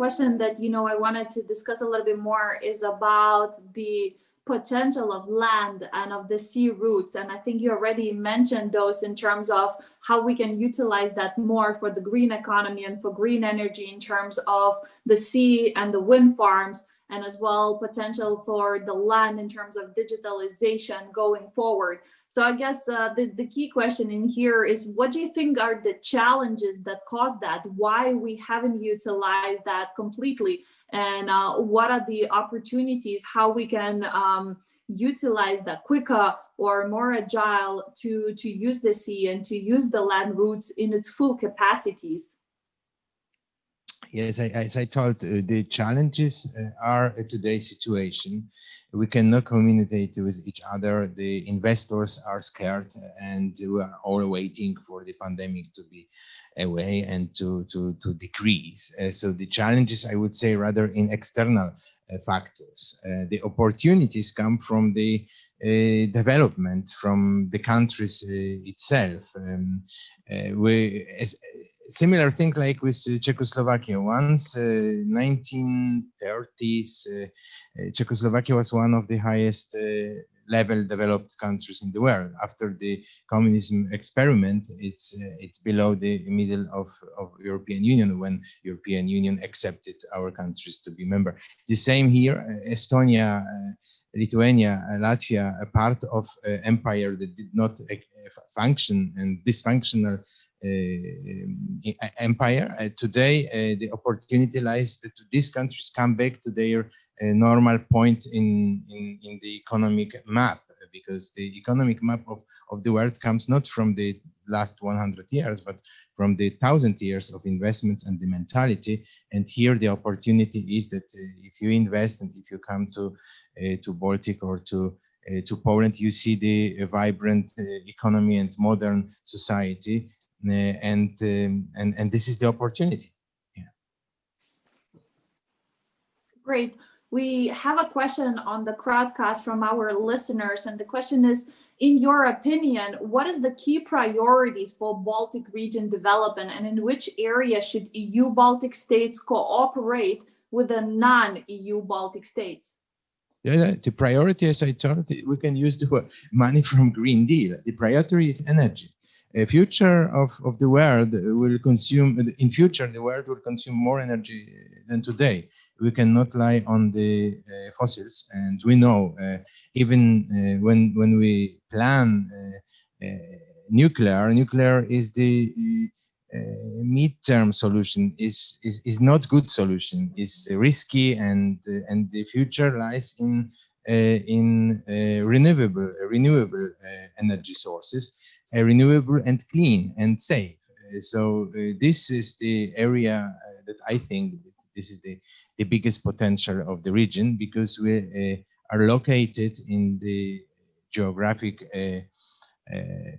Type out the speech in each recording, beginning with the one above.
question that, I wanted to discuss a little bit more is about the potential of land and of the sea routes. And I think you already mentioned those in terms of how we can utilize that more for the green economy and for green energy in terms of the sea and the wind farms, and as well potential for the land in terms of digitalization going forward. So I guess the key question in here is, what do you think are the challenges that cause that? Why we haven't utilized that completely? And what are the opportunities, how we can utilize that quicker or more agile to use the sea and to use the land routes in its full capacities? Yes, as I told, the challenges are today's situation. We cannot communicate with each other. The investors are scared, and we are all waiting for the pandemic to be away and to decrease. So the challenges, I would say, rather in external factors. The opportunities come from the development from the countries itself. Similar thing like with Czechoslovakia. Once 1930s, Czechoslovakia was one of the highest level developed countries in the world. After the communism experiment, it's below the middle of European Union, when European Union accepted our countries to be member. The same here, Estonia, Lithuania, Latvia, a part of empire that did not function and dysfunctional empire. Today, the opportunity lies that these countries come back to their normal point in the economic map, because the economic map of the world comes not from the last 100 years, but from the 1,000 years of investments and the mentality. And here the opportunity is that if you invest and if you come to Baltic or to Poland, you see the vibrant economy and modern society, and this is the opportunity. Yeah. Great. We have a question on the crowdcast from our listeners, and the question is, in your opinion, what is the key priorities for Baltic region development, and in which area should EU Baltic states cooperate with the non-EU Baltic states? Yeah, the priority, as I told, we can use the money from Green Deal. The priority is energy. A future of the world will consume, in future, the world will consume more energy than today. We cannot rely on the fossils, and we know even when we plan nuclear is the mid-term solution, is not good solution, is risky, and the future lies in renewable energy sources, renewable and clean and safe. So this is the area that I think this is the biggest potential of the region, because we are located in the geographic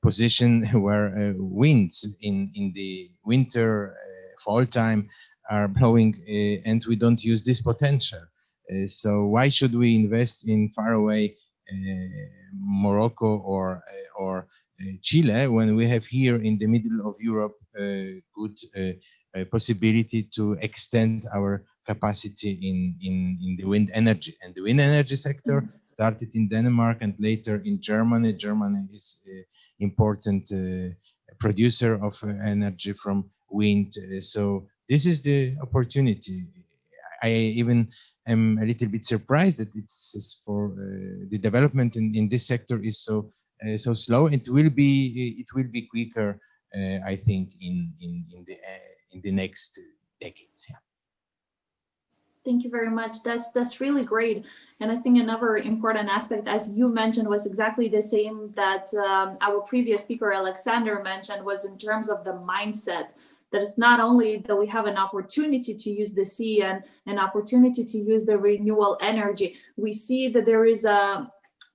position where winds in the winter, fall time are blowing, and we don't use this potential. So why should we invest in faraway Morocco or Chile when we have here in the middle of Europe good possibility to extend our capacity in the wind energy? And the wind energy sector started in Denmark and later in Germany. Germany is an important producer of energy from wind. So this is the opportunity. I even am a little bit surprised that it's for the development in this sector is so slow. It will be quicker, I think, in the next decades. Yeah. Thank you very much. That's really great. And I think another important aspect, as you mentioned, was exactly the same that our previous speaker, Alexander, mentioned, was in terms of the mindset. That it's not only that we have an opportunity to use the sea and an opportunity to use the renewable energy. We see that there is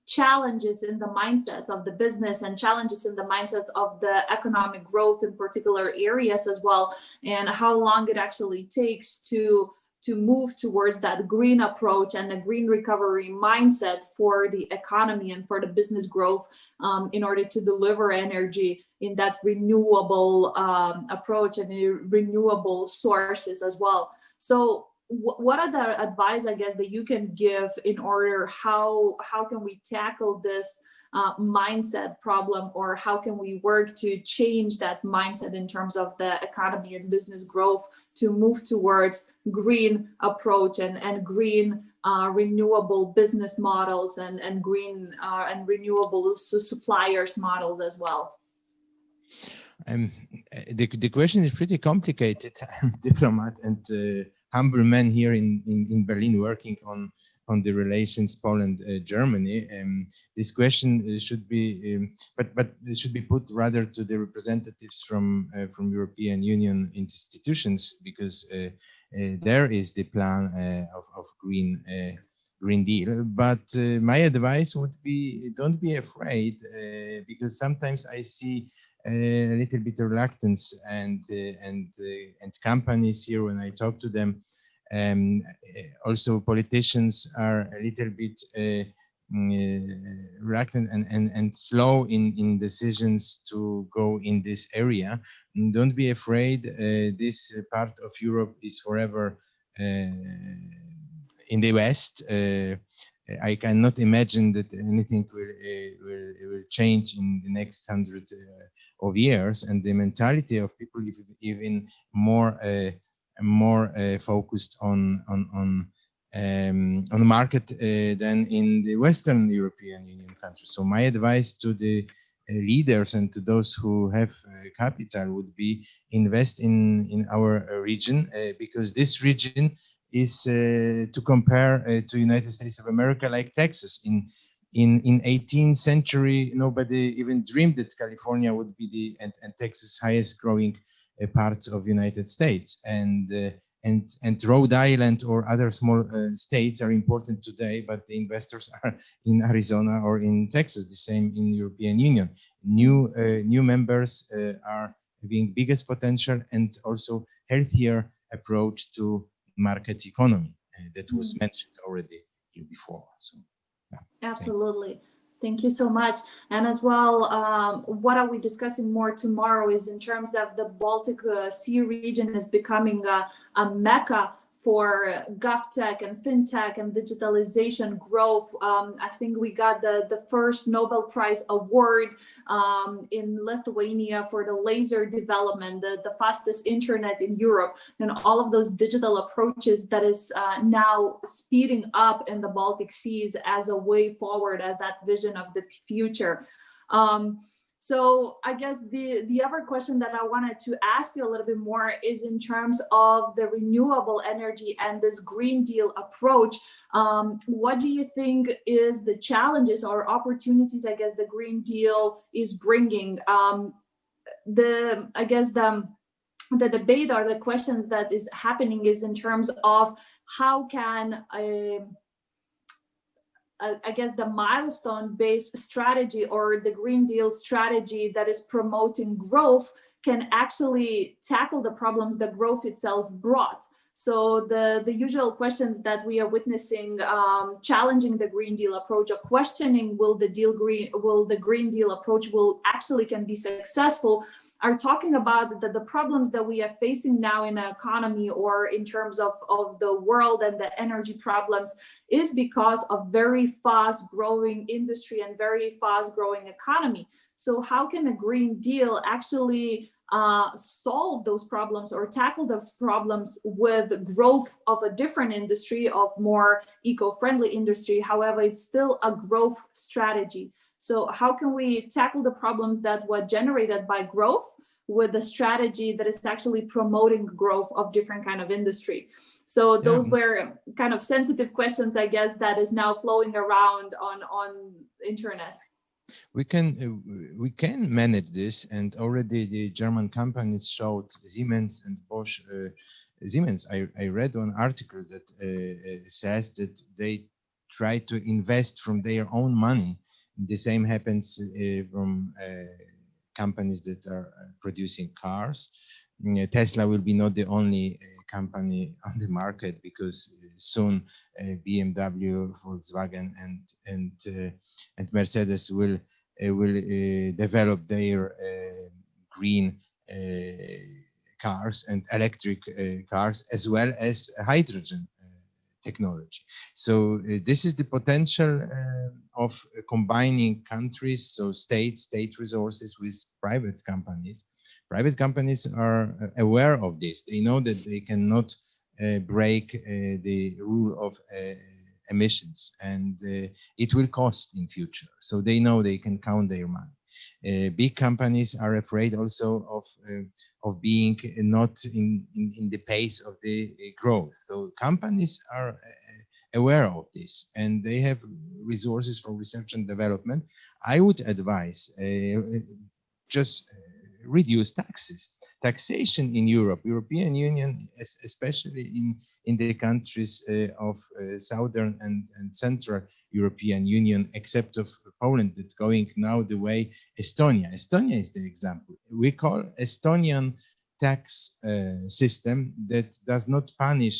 challenges in the mindsets of the business and challenges in the mindsets of the economic growth in particular areas as well, and how long it actually takes to move towards that green approach and a green recovery mindset for the economy and for the business growth in order to deliver energy in that renewable approach and renewable sources as well. So what are the advice, I guess, that you can give in order how can we tackle this mindset problem, or how can we work to change that mindset in terms of the economy and business growth to move towards green approach and green renewable business models and green and renewable suppliers models as well? Um, the question is pretty complicated. I'm a diplomat and humble man here in Berlin working on the relations Poland-Germany. This question should be, but it should be put rather to the representatives from European Union institutions, because there is the plan of Green Deal. But my advice would be, don't be afraid, because sometimes I see a little bit of reluctance and companies here when I talk to them. Also politicians are a little bit reluctant and slow in decisions to go in this area. And don't be afraid, this part of Europe is forever in the West. I cannot imagine that anything will change in the next 100 of years, and the mentality of people is even more focused on the market than in the Western European Union countries. So my advice to the leaders and to those who have capital would be invest in our region, because this region is to compare to United States of America like Texas. In 18th century, nobody even dreamed that California would be and Texas highest growing parts of United States. And Rhode Island or other small states are important today, but the investors are in Arizona or in Texas. The same in European Union. New members are having biggest potential and also healthier approach to market economy that was mentioned already here before. So. Absolutely. Thank you so much. And as well, what are we discussing more tomorrow is in terms of the Baltic Sea region is becoming a mecca for GovTech and FinTech and digitalization growth. I think we got the first Nobel Prize award in Lithuania for the laser development, the fastest internet in Europe, and all of those digital approaches that is now speeding up in the Baltic Seas as a way forward, as that vision of the future. So I guess the other question that I wanted to ask you a little bit more is in terms of the renewable energy and this Green Deal approach. What do you think is the challenges or opportunities, I guess, the Green Deal is bringing? The debate or the questions that is happening is in terms of how can I guess the milestone-based strategy or the Green Deal strategy that is promoting growth can actually tackle the problems that growth itself brought. So the usual questions that we are witnessing, challenging the Green Deal approach or questioning will the Green Deal approach actually can be successful, are talking about the problems that we are facing now in the economy or in terms of the world and the energy problems is because of very fast growing industry and very fast growing economy. So how can a Green Deal actually solve those problems or tackle those problems with growth of a different industry, of more eco-friendly industry? However, it's still a growth strategy. So how can we tackle the problems that were generated by growth with a strategy that is actually promoting growth of different kind of industry? So those were kind of sensitive questions, I guess, that is now flowing around on internet. We can manage this, and already the German companies showed Siemens and Bosch. Siemens, I read one article that says that they try to invest from their own money. The same happens from companies that are producing cars. Tesla will be not the only company on the market, because soon BMW, Volkswagen, and Mercedes will develop their green cars and electric cars, as well as hydrogen technology. So this is the potential of combining countries, so state resources with private companies. Private companies are aware of this. They know that they cannot break the rule of emissions, and it will cost in future. So they know they can count their money. Big companies are afraid also of being not in the pace of the growth. So companies are aware of this, and they have resources for research and development. I would advise just reduce taxes. Taxation in Europe, European Union, especially in the countries of Southern and Central European Union, except of Poland, that's going now the way Estonia. Estonia is the example. We call Estonian tax system that does not punish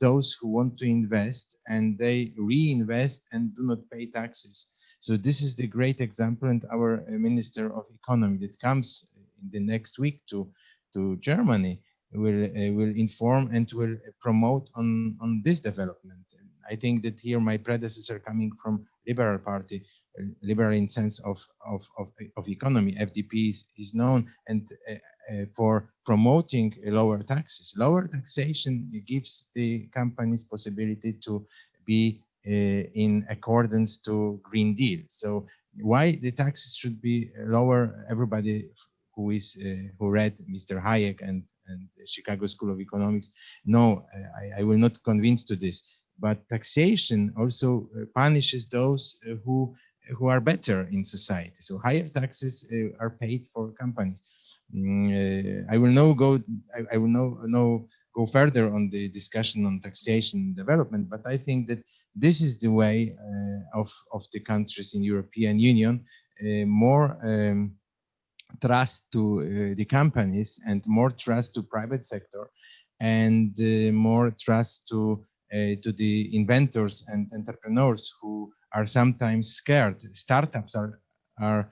those who want to invest, and they reinvest and do not pay taxes. So this is the great example, and our Minister of Economy that comes in the next week to Germany will inform and will promote on this development. I think that here my predecessor, coming from Liberal Party, liberal in sense of economy, FDP is known, and for promoting lower taxes. Lower taxation gives the companies possibility to be in accordance to Green Deal. So why the taxes should be lower? Everybody who read Mr. Hayek and Chicago School of Economics, no, I will not convince to this. But taxation also punishes those who are better in society. So higher taxes are paid for companies. I will now go. I will now go further on the discussion on taxation and development. But I think that this is the way of the countries in European Union, more trust to the companies and more trust to private sector, and more trust to the inventors and entrepreneurs who are sometimes scared. Startups are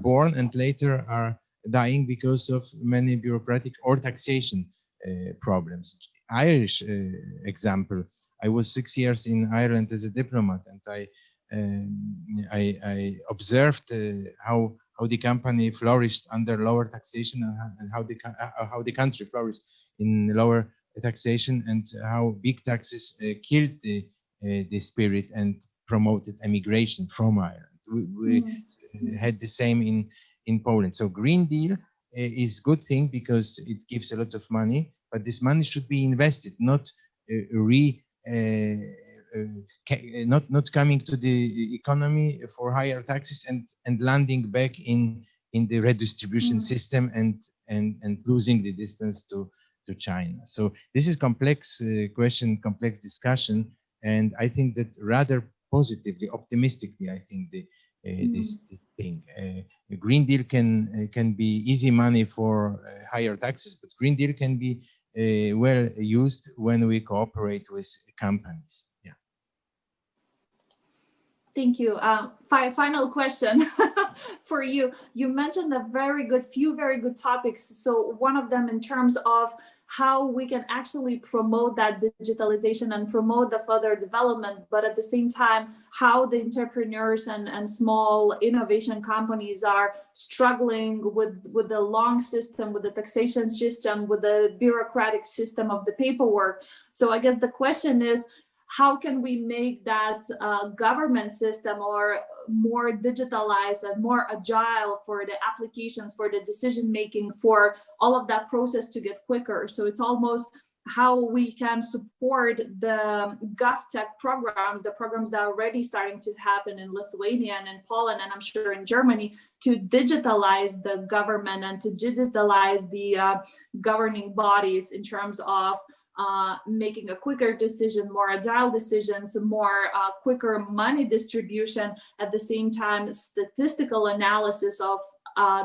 born and later are dying because of many bureaucratic or taxation problems. Irish example. I was 6 years in Ireland as a diplomat, and I observed how the company flourished under lower taxation, and how the country flourished in lower taxation, and how big taxes killed the spirit and promoted emigration from Ireland. We had the same in Poland. So Green Deal is good thing because it gives a lot of money, but this money should be invested, not not coming to the economy for higher taxes and landing back in the redistribution system and losing the distance to China. So this is complex question, complex discussion, and I think that rather positively, optimistically, I think this thing. Green Deal can be easy money for higher taxes, but Green Deal can be well used when we cooperate with companies. Yeah. Thank you. Final question for you. You mentioned few very good topics. So one of them in terms of how we can actually promote that digitalization and promote the further development, but at the same time, how the entrepreneurs and small innovation companies are struggling with the long system, with the taxation system, with the bureaucratic system of the paperwork. So I guess the question is, how can we make that government system or more digitalized and more agile for the applications, for the decision making, for all of that process to get quicker? So it's almost how we can support the GovTech programs, the programs that are already starting to happen in Lithuania and in Poland, and I'm sure in Germany, to digitalize the government and to digitalize the governing bodies in terms of making a quicker decision, more agile decisions, more quicker money distribution, at the same time statistical analysis of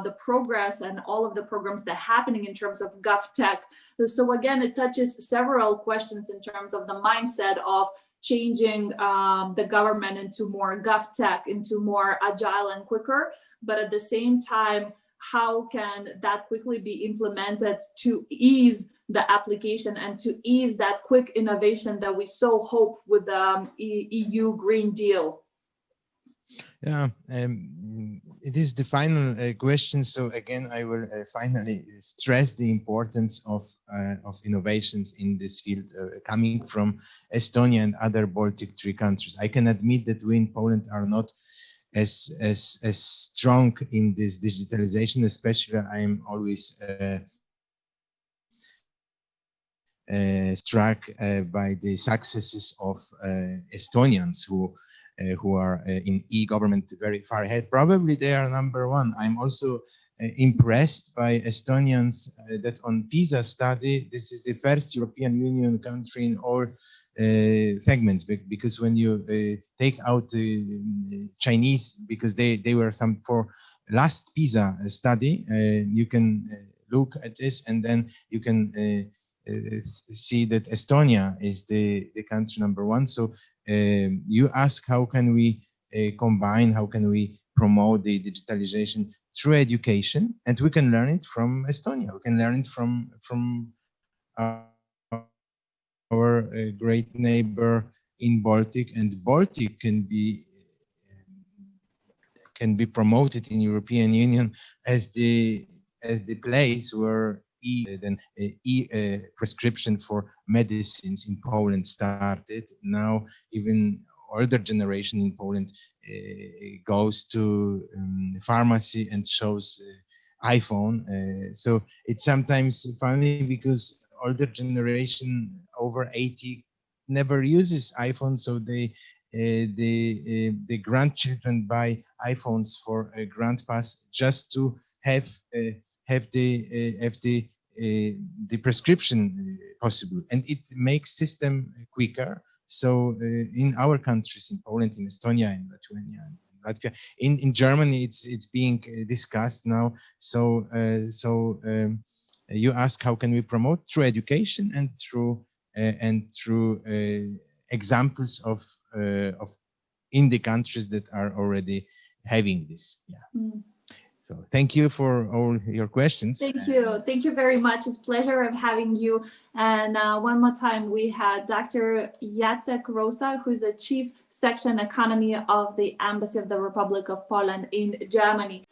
the progress and all of the programs that are happening in terms of GovTech. So again, it touches several questions in terms of the mindset of changing the government into more GovTech, into more agile and quicker, but at the same time, how can that quickly be implemented to ease the application and to ease that quick innovation that we so hope with the EU Green Deal? Yeah, it is the final question. So again, I will finally stress the importance of innovations in this field coming from Estonia and other Baltic 3 countries. I can admit that we in Poland are not as strong in this digitalization. Especially, I am always struck by the successes of Estonians who are in e-government very far ahead. Probably they are number one. I'm also impressed by Estonians that on PISA study, this is the first European Union country in all segments, because when you take out Chinese, because they were some for last PISA study, you can look at this and then you can see that Estonia is the country number one. So you ask how can we combine, how can we promote the digitalization through education, and we can learn it from Estonia. We can learn it from our great neighbor in Baltic, and Baltic can be promoted in European Union as the place where prescription for medicines in Poland started. Now even older generation in Poland goes to pharmacy and shows iPhone. So it's sometimes funny because older generation over 80 never uses iPhone, so the grandchildren buy iPhones for grandpas just to have the prescription possible, and it makes system quicker. So in our countries, in Poland, in Estonia, in Lithuania, in Latvia, in Germany, it's being discussed now. So you ask how can we promote through education and through examples of in the countries that are already having this. Yeah. Mm. So thank you for all your questions. Thank you. Thank you very much. It's a pleasure of having you. And one more time, we had Dr. Jacek Rosa, who is the Chief Section Economy of the Embassy of the Republic of Poland in Germany.